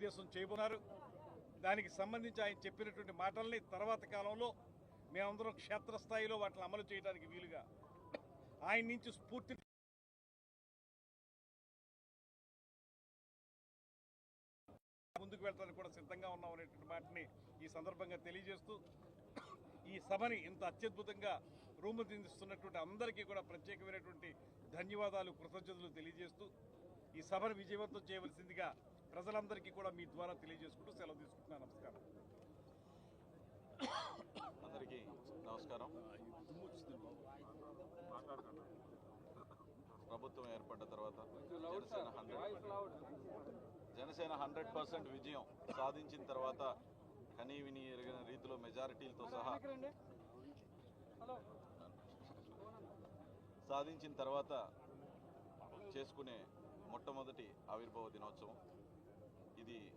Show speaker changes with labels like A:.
A: సమావేశం చేయబోతున్నారు. దానికి సంబంధించి ఆయన చెప్పినటువంటి మాటల్ని తర్వాత కాలంలో మేమందరం క్షేత్రస్థాయిలో వాటిని అమలు చేయడానికి వీలుగా ఆయన నుంచి స్ఫూర్తి ముందుకు వెళ్ళడానికి కూడా సిద్ధంగా ఉన్నాం అనేటువంటి మాటని ఈ సందర్భంగా తెలియజేస్తూ ఈ సభని ఇంత అత్యద్భుతంగా రూపుదిద్దుతున్నటువంటి అందరికీ కూడా ప్రత్యేకమైనటువంటి ధన్యవాదాలు, కృతజ్ఞతలు తెలియజేస్తూ ఈ సభను విజయవంతం చేయవలసిందిగా ప్రజలందరికీ కూడా మీ ద్వారా తెలియజేసుకుంటూ సెలవు తీసుకుంటున్నాను. నమస్కారం.
B: అందరికీ నమస్కారం. ప్రభుత్వం ఏర్పడ్డ తర్వాత జనసేన 100% విజయం సాధించిన తర్వాత కనీవిని ఎరిగిన రీతిలో మెజారిటీలతో సహా సాధించిన తర్వాత చేసుకునే మొట్టమొదటి ఆవిర్భావ దినోత్సవం ఇది.